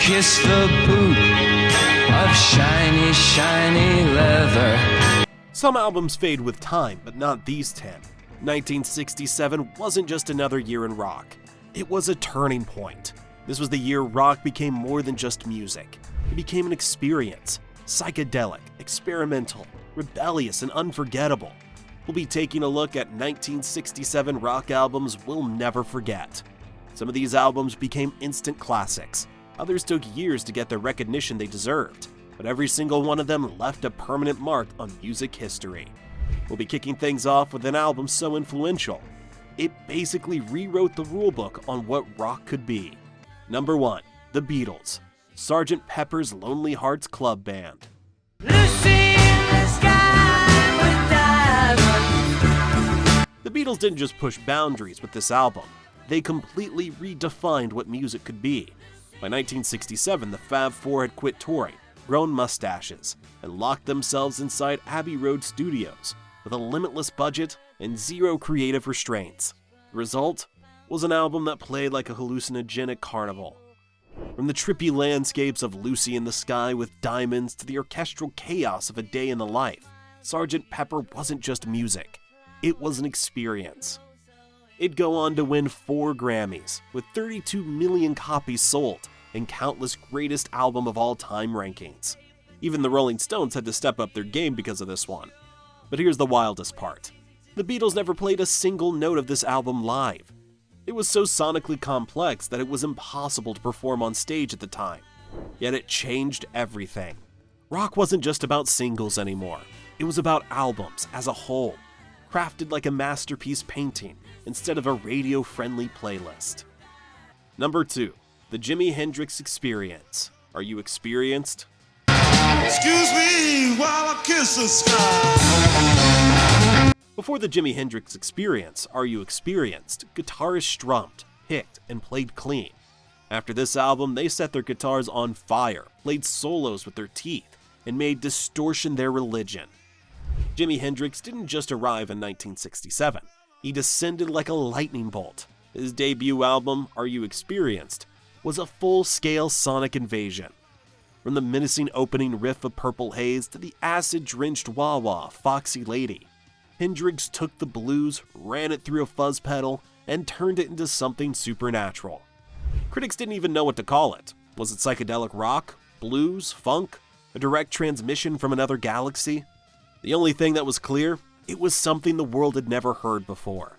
kiss the boot of shiny, shiny leather. Some albums fade with time, but not these 10. 1967 wasn't just another year in rock. It was a turning point. This was the year rock became more than just music. It became an experience. Psychedelic, experimental, rebellious, and unforgettable. We'll be taking a look at 1967 rock albums we'll never forget. Some of these albums became instant classics. Others took years to get the recognition they deserved, but every single one of them left a permanent mark on music history. We'll be kicking things off with an album so influential, it basically rewrote the rulebook on what rock could be. Number 1, The Beatles, Sgt. Pepper's Lonely Hearts Club Band. Lucy in the sky with diamonds. The Beatles didn't just push boundaries with this album, they completely redefined what music could be. By 1967, the Fab Four had quit touring, grown mustaches, and locked themselves inside Abbey Road Studios with a limitless budget and zero creative restraints. The result was an album that played like a hallucinogenic carnival. From the trippy landscapes of Lucy in the Sky with Diamonds to the orchestral chaos of A Day in the Life, Sgt. Pepper wasn't just music, it was an experience. It'd go on to win 4 Grammys, with 32 million copies sold, and countless greatest album of all time rankings. Even the Rolling Stones had to step up their game because of this one. But here's the wildest part. The Beatles never played a single note of this album live. It was so sonically complex that it was impossible to perform on stage at the time. Yet it changed everything. Rock wasn't just about singles anymore. It was about albums as a whole, crafted like a masterpiece painting instead of a radio-friendly playlist. Number 2, The Jimi Hendrix Experience. Are you experienced? Excuse me while I kiss the sky. Before the Jimi Hendrix Experience, Are You Experienced, guitarists strummed, picked, and played clean. After this album, they set their guitars on fire, played solos with their teeth, and made distortion their religion. Jimi Hendrix didn't just arrive in 1967, he descended like a lightning bolt. His debut album, Are You Experienced, was a full-scale sonic invasion. From the menacing opening riff of Purple Haze to the acid-drenched wah-wah Foxy Lady, Hendrix took the blues, ran it through a fuzz pedal, and turned it into something supernatural. Critics didn't even know what to call it. Was it psychedelic rock, blues, funk, a direct transmission from another galaxy? The only thing that was clear, it was something the world had never heard before.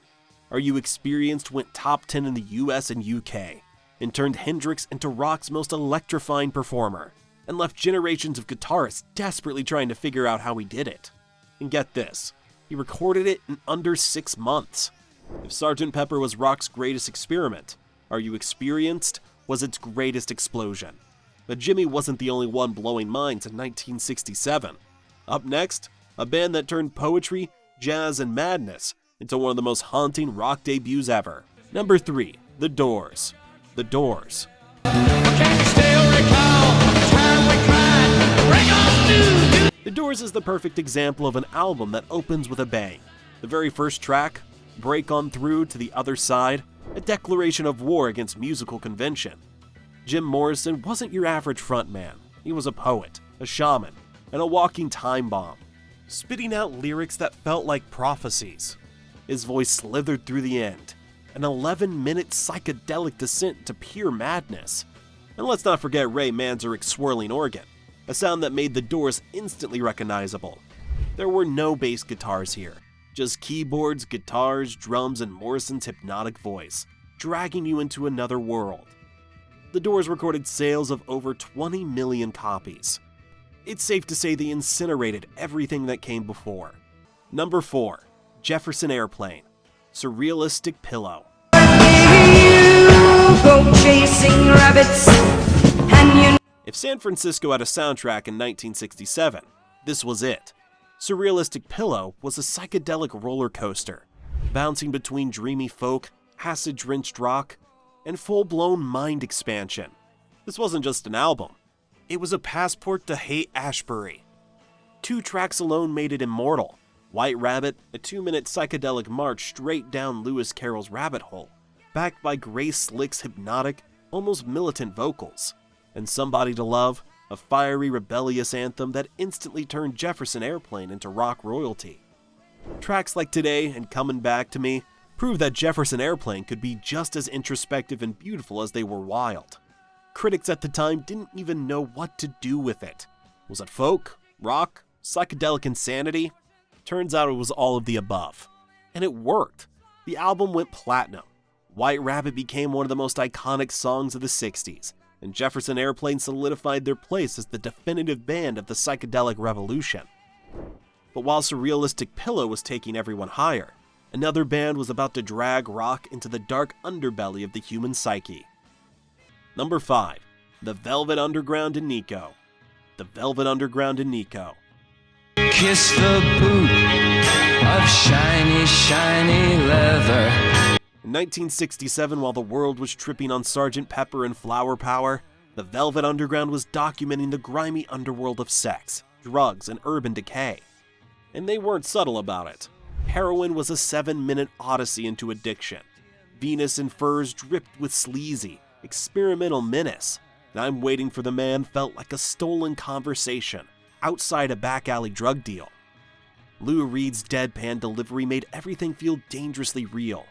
Are You Experienced went top 10 in the US and UK, and turned Hendrix into rock's most electrifying performer, and left generations of guitarists desperately trying to figure out how he did it. And get this, he recorded it in under 6 months. If Sgt. Pepper was rock's greatest experiment, Are You Experienced was its greatest explosion. But Jimi wasn't the only one blowing minds in 1967. Up next, a band that turned poetry, jazz, and madness into one of the most haunting rock debuts ever. Number 3, The Doors. The Doors. The Doors is the perfect example of an album that opens with a bang. The very first track, Break On Through to the Other Side, a declaration of war against musical convention. Jim Morrison wasn't your average frontman. He was a poet, a shaman, and a walking time bomb, spitting out lyrics that felt like prophecies. His voice slithered through the end, an 11-minute psychedelic descent to pure madness. And let's not forget Ray Manzarek's swirling organ, a sound that made The Doors instantly recognizable. There were no bass guitars here, just keyboards, guitars, drums, and Morrison's hypnotic voice, dragging you into another world. The Doors recorded sales of over 20 million copies. It's safe to say they incinerated everything that came before. Number 4, Jefferson Airplane, Surrealistic Pillow. Go chasing rabbits and you. If San Francisco had a soundtrack in 1967, this was it. Surrealistic Pillow was a psychedelic roller coaster, bouncing between dreamy folk, acid-drenched rock, and full-blown mind expansion. This wasn't just an album. It was a passport to Haight-Ashbury. 2 tracks alone made it immortal. White Rabbit, a 2-minute psychedelic march straight down Lewis Carroll's rabbit hole, backed by Grace Slick's hypnotic, almost militant vocals. and Somebody to Love, a fiery, rebellious anthem that instantly turned Jefferson Airplane into rock royalty. Tracks like Today and Comin' Back to Me prove that Jefferson Airplane could be just as introspective and beautiful as they were wild. Critics at the time didn't even know what to do with it. Was it folk, rock, psychedelic insanity? Turns out it was all of the above. And it worked. The album went platinum. White Rabbit became one of the most iconic songs of the 60s, and Jefferson Airplane solidified their place as the definitive band of the psychedelic revolution. But while Surrealistic Pillow was taking everyone higher, another band was about to drag rock into the dark underbelly of the human psyche. Number 5. The Velvet Underground and Nico. The Velvet Underground and Nico. Kiss the boot of shiny, shiny leather. In 1967, while the world was tripping on Sgt. Pepper and flower power, the Velvet Underground was documenting the grimy underworld of sex, drugs, and urban decay. And they weren't subtle about it. Heroin was a 7-minute odyssey into addiction. Venus and Furs dripped with sleazy, experimental menace. And I'm Waiting for the Man felt like a stolen conversation outside a back alley drug deal. Lou Reed's deadpan delivery made everything feel dangerously real.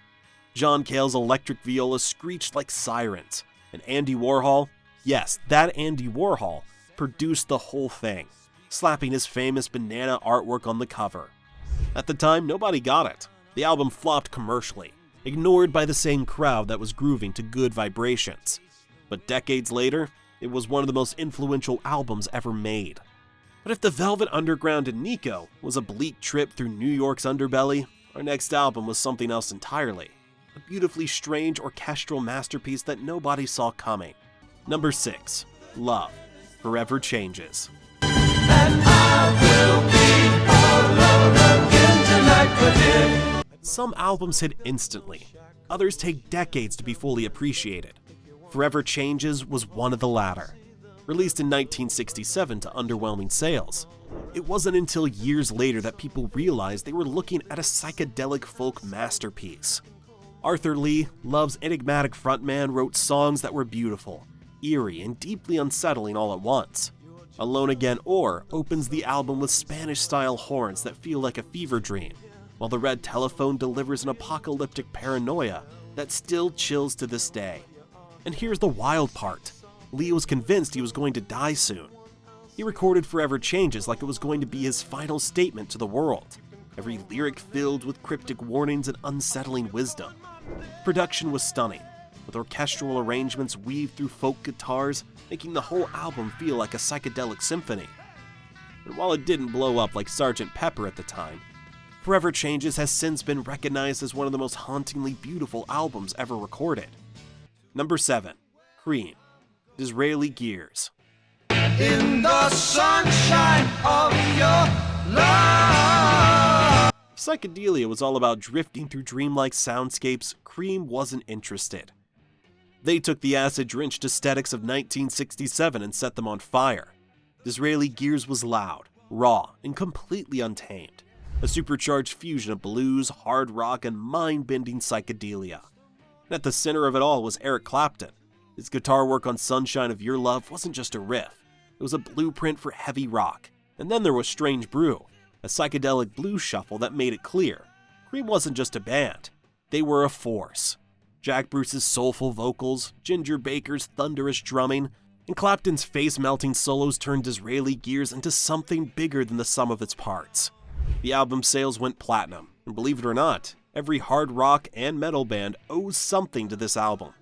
John Cale's electric viola screeched like sirens, and Andy Warhol, yes, that Andy Warhol, produced the whole thing, slapping his famous banana artwork on the cover. At the time, nobody got it. The album flopped commercially, ignored by the same crowd that was grooving to Good Vibrations. But decades later, it was one of the most influential albums ever made. But if the Velvet Underground and Nico was a bleak trip through New York's underbelly, our next album was something else entirely. A beautifully strange orchestral masterpiece that nobody saw coming. Number 6. Love. Forever Changes. Some albums hit instantly. Others take decades to be fully appreciated. Forever Changes was one of the latter. Released in 1967 to underwhelming sales, it wasn't until years later that people realized they were looking at a psychedelic folk masterpiece. Arthur Lee, Love's enigmatic frontman, wrote songs that were beautiful, eerie, and deeply unsettling all at once. Alone Again opens the album with Spanish-style horns that feel like a fever dream, while The Red Telephone delivers an apocalyptic paranoia that still chills to this day. And here's the wild part. Lee was convinced he was going to die soon. He recorded Forever Changes like it was going to be his final statement to the world, every lyric filled with cryptic warnings and unsettling wisdom. Production was stunning, with orchestral arrangements weaved through folk guitars, making the whole album feel like a psychedelic symphony. And while it didn't blow up like Sgt. Pepper at the time, Forever Changes has since been recognized as one of the most hauntingly beautiful albums ever recorded. Number 7. Cream. Disraeli Gears. In the sunshine of your love. If psychedelia was all about drifting through dreamlike soundscapes, Cream wasn't interested. They took the acid-drenched aesthetics of 1967 and set them on fire. Disraeli Gears was loud, raw, and completely untamed. A supercharged fusion of blues, hard rock, and mind-bending psychedelia. And at the center of it all was Eric Clapton. His guitar work on Sunshine of Your Love wasn't just a riff, it was a blueprint for heavy rock. And then there was Strange Brew, a psychedelic blues shuffle that made it clear Cream wasn't just a band, they were a force. Jack Bruce's soulful vocals, Ginger Baker's thunderous drumming, and Clapton's face-melting solos turned Disraeli Gears into something bigger than the sum of its parts. The album sales went platinum, and believe it or not, every hard rock and metal band owes something to this album.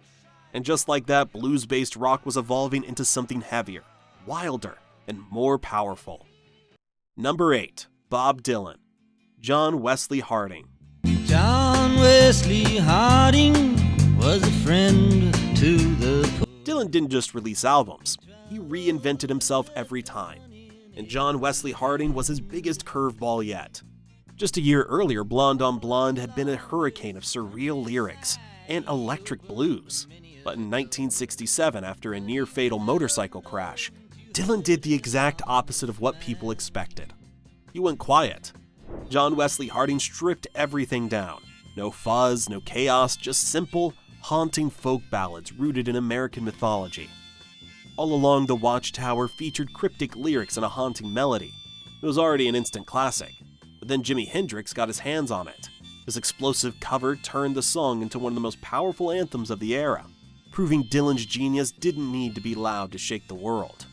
And just like that, blues-based rock was evolving into something heavier, wilder, and more powerful. Number 8. Bob Dylan. John Wesley Harding. John Wesley Harding was a friend to the poor. Dylan didn't just release albums, he reinvented himself every time. And John Wesley Harding was his biggest curveball yet. Just a year earlier, Blonde on Blonde had been a hurricane of surreal lyrics and electric blues. But in 1967, after a near-fatal motorcycle crash, Dylan did the exact opposite of what people expected. He went quiet. John Wesley Harding stripped everything down. No fuzz, no chaos, just simple, haunting folk ballads rooted in American mythology. All Along the Watchtower featured cryptic lyrics and a haunting melody. It was already an instant classic, but then Jimi Hendrix got his hands on it. His explosive cover turned the song into one of the most powerful anthems of the era, proving Dylan's genius didn't need to be loud to shake the world.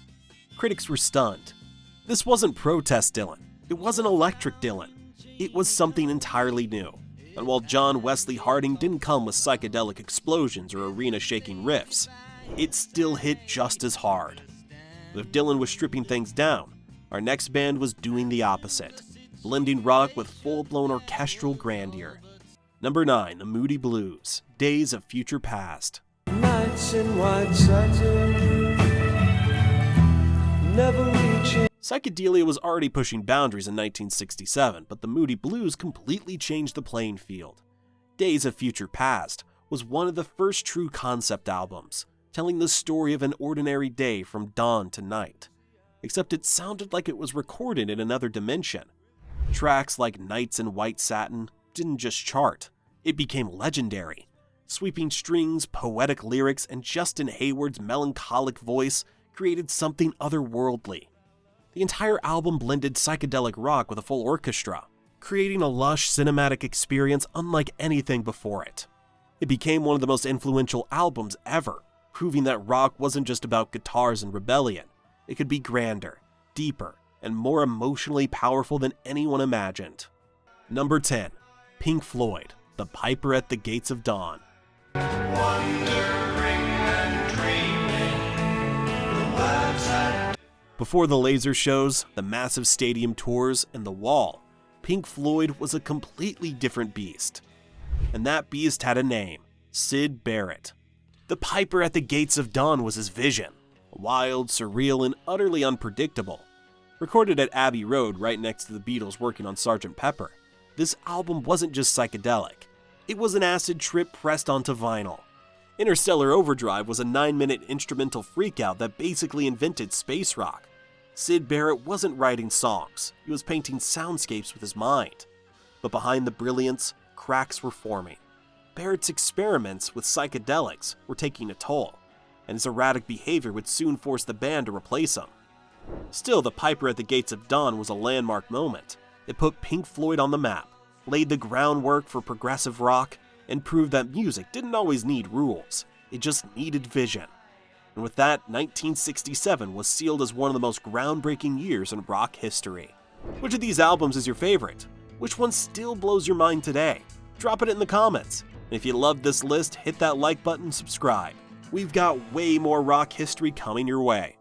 Critics were stunned. This wasn't protest Dylan. It wasn't electric Dylan. It was something entirely new. And while John Wesley Harding didn't come with psychedelic explosions or arena-shaking riffs, it still hit just as hard. But if Dylan was stripping things down, our next band was doing the opposite, blending rock with full-blown orchestral grandeur. Number 9, the Moody Blues, Days of Future Past. Nights in white satin, never reaching. Psychedelia was already pushing boundaries in 1967, but the Moody Blues completely changed the playing field. Days of Future Past was one of the first true concept albums, telling the story of an ordinary day from dawn to night. Except it sounded like it was recorded in another dimension. Tracks like Nights in White Satin didn't just chart, it became legendary. Sweeping strings, poetic lyrics, and Justin Hayward's melancholic voice created something otherworldly. The entire album blended psychedelic rock with a full orchestra, creating a lush cinematic experience unlike anything before it. It became one of the most influential albums ever, proving that rock wasn't just about guitars and rebellion. It could be grander, deeper, and more emotionally powerful than anyone imagined. Number 10, Pink Floyd, The Piper at the Gates of Dawn. Before the laser shows, the massive stadium tours, and The Wall, Pink Floyd was a completely different beast. And that beast had a name, Syd Barrett. The Piper at the Gates of Dawn was his vision, wild, surreal, and utterly unpredictable. Recorded at Abbey Road right next to the Beatles working on Sgt. Pepper, this album wasn't just psychedelic, it was an acid trip pressed onto vinyl. Interstellar Overdrive was a 9-minute instrumental freakout that basically invented space rock. Syd Barrett wasn't writing songs, he was painting soundscapes with his mind. But behind the brilliance, cracks were forming. Barrett's experiments with psychedelics were taking a toll, and his erratic behavior would soon force the band to replace him. Still, The Piper at the Gates of Dawn was a landmark moment. It put Pink Floyd on the map, laid the groundwork for progressive rock, and proved that music didn't always need rules, it just needed vision. And with that, 1967 was sealed as one of the most groundbreaking years in rock history. Which of these albums is your favorite? Which one still blows your mind today? Drop it in the comments. And if you loved this list, hit that like button and subscribe. We've got way more rock history coming your way.